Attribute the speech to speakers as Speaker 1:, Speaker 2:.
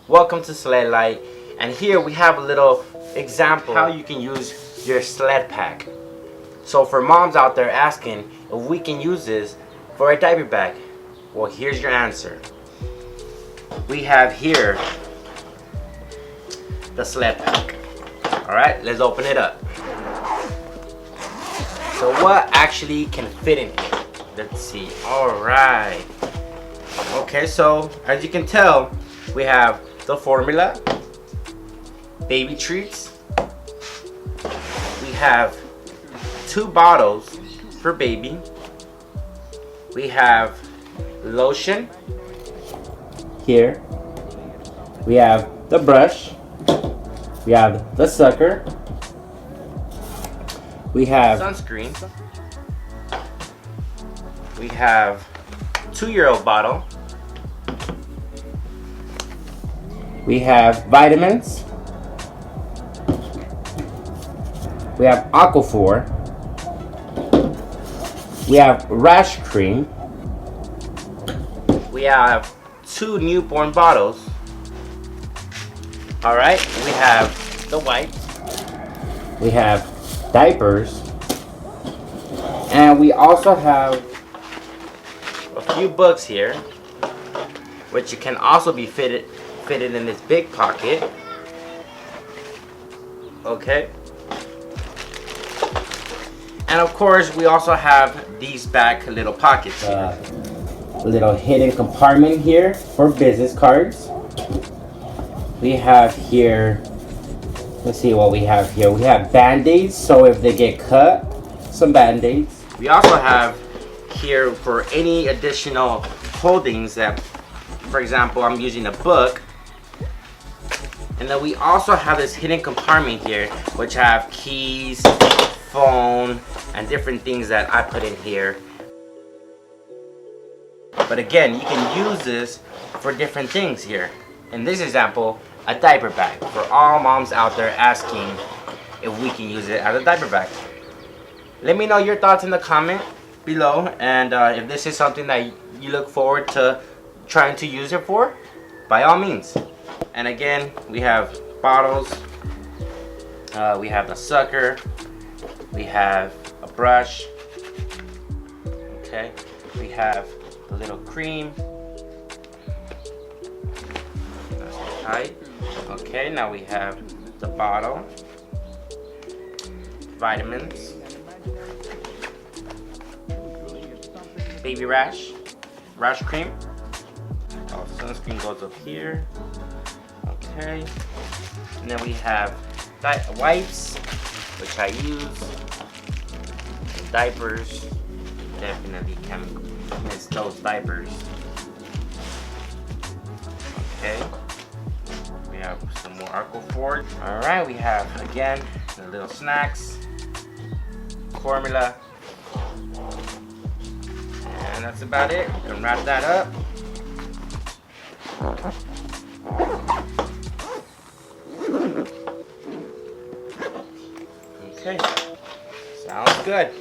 Speaker 1: Welcome to Sled Light, and here we have a little example how you can use your sled pack. So for moms out there asking if we can use this for a diaper bag, well, here's your answer. We have here the sled pack. Alright, let's open it up. So what actually can fit in here? Let's see. Alright. Okay, so as you can tell, we have the formula, baby treats. We have 2 bottles for baby. We have lotion here. We have the brush. We have the sucker. We have sunscreen. We have 2-year-old bottle. We have vitamins. We have Aquaphor. We have rash cream. We have 2 newborn bottles. Alright, we have the wipes. We have diapers. And we also have a few books here, which you can also be fitted in this big pocket. Okay. And of course, we also have these back little pockets here. Little hidden compartment here for business cards. We have here, let's see what we have here. We have band-aids, so if they get cut, some band-aids. We also have here for any additional holdings that, for example, I'm using a book. And then we also have this hidden compartment here, which have keys, phone, and different things that I put in here. But again, you can use this for different things here. In this example, a diaper bag, for all moms out there asking if we can use it as a diaper bag. Let me know your thoughts in the comment below, and if this is something that you look forward to trying to use it for, by all means. And again, we have bottles, we have the sucker, we have a brush, okay, we have the little cream. That's tight. Okay, now we have the bottle, vitamins, baby rash cream. Oh, sunscreen goes up here. Okay, and then we have wipes, which I use, and diapers. Definitely can't miss those diapers. Okay, we have some more Aquaphor. Alright, we have again the little snacks, formula, and that's about it. We can wrap that up. Okay, sounds good.